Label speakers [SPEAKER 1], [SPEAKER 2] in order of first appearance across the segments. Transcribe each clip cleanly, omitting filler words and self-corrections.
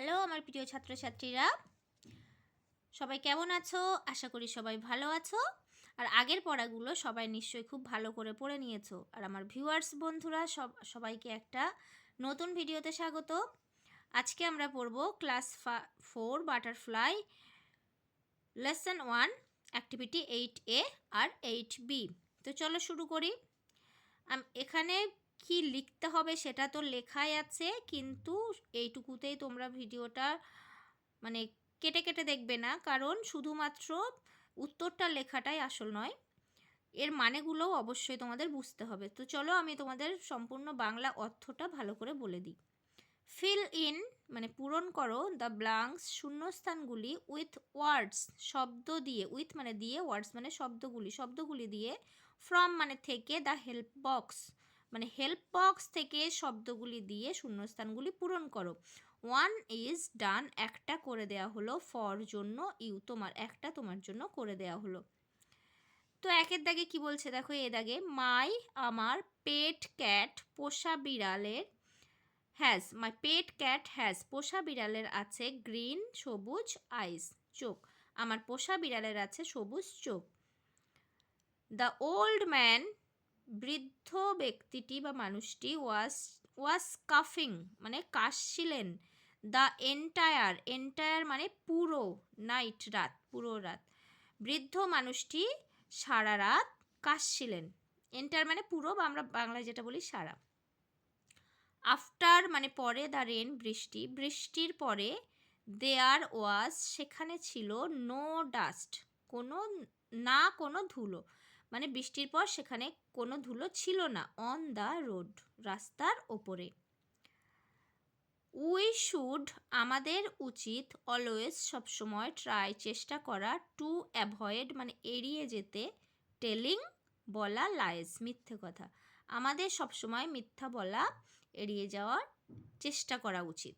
[SPEAKER 1] Hello আমার প্রিয় ছাত্রছাত্রীরা, সবাই কেমন আছো? আশা করি সবাই ভালো আছো। আর আগের পড়াগুলো সবাই নিশ্চয়ই খুব ভালো করে পড়ে নিয়েছো। আর আমার ভিউয়ার্স বন্ধুরা সবাইকে একটা নতুন ভিডিওতে স্বাগত। আজকে আমরা পড়ব class 4 butterfly lesson 1 activity 8A আর 8B। তো চলো শুরু করি। এখানে কি লিখতে হবে সেটা তো লেখাই আছে, কিন্তু এইটুকুতেই তোমরা ভিডিওটা মানে কেটে কেটে দেখবে না, কারণ শুধুমাত্র উত্তরটা লেখাটাই আসল নয়, এর মানেগুলোও অবশ্যই তোমাদের বুঝতে হবে। তো চলো আমি তোমাদের সম্পূর্ণ বাংলা অর্থটা ভালো করে বলে দিই। ফিল ইন মানে পূরণ করো দ্য ব্ল্যাঙ্কস শূন্যস্থানগুলি উইথ ওয়ার্ডস শব্দ দিয়ে, উইথ মানে দিয়ে, ওয়ার্ডস মানে শব্দগুলি দিয়ে, ফ্রম মানে থেকে, দ্য হেল্প বক্স মানে হেল্প বক্স থেকে শব্দগুলি দিয়ে শূন্যস্থানগুলি পূরণ করো। ওয়ান ইজ ডান একটা করে দেয়া হলো, ফর জন্য, ইউ তোমার একটা তোমার জন্য করে দেয়া হলো। তো একের দাগে কি বলছে দেখো, এ দাগে মাই আমার পেট ক্যাট পোষা বিড়ালের has my pet cat has পোষা বিড়ালের আছে গ্রিন সবুজ আইস চোখ, আমার পোষা বিড়ালের আছে সবুজ চোখ। দ্য ওল্ড ম্যান বৃদ্ধ ব্যক্তিটি বা মানুষটি ওয়াজ কাফিং মানে কাশছিলেন, দ্য এন্টায়ার মানে পুরো, নাইট রাত, পুরো রাত, বৃদ্ধ মানুষটি সারা রাত কাশছিলেন। এন্টায়ার মানে পুরো, বা আমরা বাংলায় যেটা বলি সারা। আফটার মানে পরে, দ্য রেন বৃষ্টি, বৃষ্টির পরে, দেয়ার ওয়াজ সেখানে ছিল, নো ডাস্ট কোনো ধুলো, মানে বৃষ্টির পর সেখানে কোনো ধুলো ছিল না, অন দ্য রোড রাস্তার ওপরে। উই শুড আমাদের উচিত, অলওয়েজ সবসময়, ট্রাই চেষ্টা করা, টু অ্যাভয়েড মানে এড়িয়ে যেতে, টেলিং বলা, লাইজ মিথ্যে কথা, আমাদের সবসময় মিথ্যা বলা এড়িয়ে যাওয়ার চেষ্টা করা উচিত।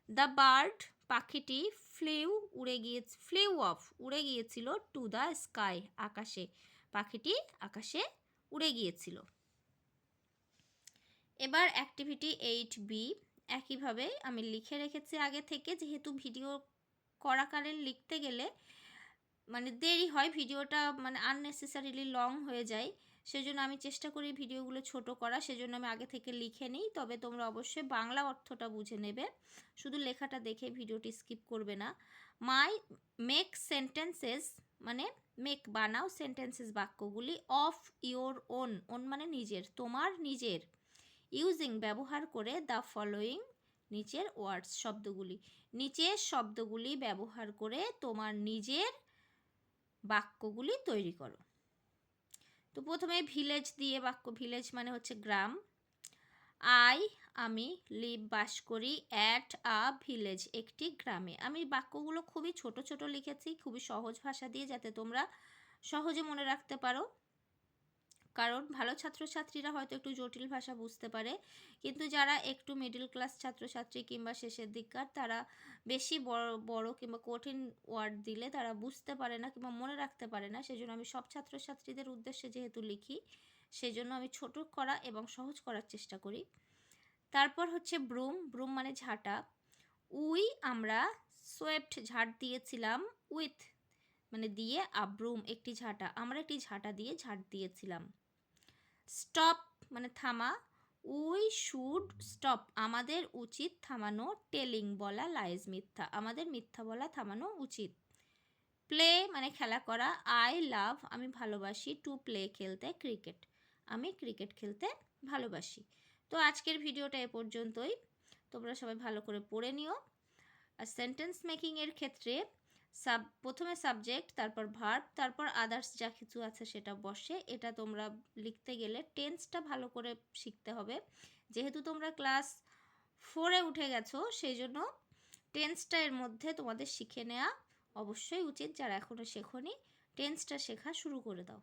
[SPEAKER 1] দ্য বার্ড পাখিটি ফ্লিউ অফ উড়ে গিয়েছিল, টু দ্য স্কাই আকাশে, পাখিটি আকাশে উড়ে গিয়েছিল। এবার অ্যাক্টিভিটি 8B একইভাবে আমি লিখে রেখেছি আগে থেকে, যেহেতু ভিডিও করাকালীন লিখতে গেলে মানে দেরি হয়, ভিডিওটা মানে আননেসেসারিলি লং হয়ে যায়, সেজন্য আমি চেষ্টা করি ভিডিওগুলো ছোট করা, সেজন্য আমি আগে থেকে লিখে নিই। তবে তোমরা অবশ্যই বাংলা অর্থটা বুঝে নেবে, শুধু লেখাটা দেখে ভিডিওটি স্কিপ করবে না। মাই মেক সেন্টেন্সেস মানে মেক বানাও, সেন্টেন্সেস বাক্যগুলি, অফ ইয়োর ওন মানে নিজের, তোমার নিজের, ইউজিং ব্যবহার করে, দ্য ফলোয়িং নিচের ওয়ার্ডস শব্দগুলি, নিচের শব্দগুলি ব্যবহার করে তোমার নিজের বাক্যগুলি তৈরি করো। তো প্রথমে ভিলেজ দিয়ে বাক্য, ভিলেজ মানে হচ্ছে গ্রাম। আমি লিভ বাস করি, অ্যাট আ ভিলেজ একটি গ্রামে। আমি বাক্যগুলো খুবই ছোট ছোট লিখেছি, খুবই সহজ ভাষা দিয়ে, যাতে তোমরা সহজে মনে রাখতে পারো, কারণ ভালো ছাত্রছাত্রীরা হয়তো একটু জটিল ভাষা বুঝতে পারে, কিন্তু যারা একটু মিডল ক্লাস ছাত্রছাত্রী কিংবা শেষের দিককার, তারা বেশি বড় কিংবা কঠিন ওয়ার্ড দিলে তারা বুঝতে পারে না কিংবা মনে রাখতে পারে না। সেজন্য আমি সব ছাত্রছাত্রীদের উদ্দেশ্যে যেহেতু লিখি, সেজন্য আমি ছোট করা এবং সহজ করার চেষ্টা করি। তারপর হচ্ছে ব্রুম মানে ঝাঁটা। আমরা সোয়েপ্ট ঝাড় দিয়েছিলাম, উইথ মানে দিয়ে, ব্রুম একটি ঝাঁটা, আমরা একটি ঝাঁটা দিয়ে ঝাড় দিয়েছিলাম। স্টপ মানে থামা, উই শুড স্টপ আমাদের উচিত থামানো, টেলিং বলা, লাইজ মিথ্যা, আমাদের মিথ্যা বলা থামানো উচিত। প্লে মানে খেলা করা, আই লাভ আমি ভালোবাসি, টু প্লে খেলতে, ক্রিকেট আমি ক্রিকেট খেলতে ভালোবাসি। তো আজকের ভিডিওটা এ পর্যন্তই, তোমরা সবাই ভালো করে পড়ে নিও। আর সেন্টেন্স মেকিংয়ের ক্ষেত্রে প্রথমে সাবজেক্ট, তারপর ভার্ব, তারপর আদার্স যা কিছু আছে সেটা বসে। এটা তোমরা লিখতে গেলে টেন্সটা ভালো করে শিখতে হবে, যেহেতু তোমরা ক্লাস 4-এ উঠে গেছো, সেই জন্য টেন্সটা এর মধ্যে তোমাদের শিখে নেওয়া অবশ্যই উচিত। যারা এখনও শেখোনি, টেন্সটা শেখা শুরু করে দাও।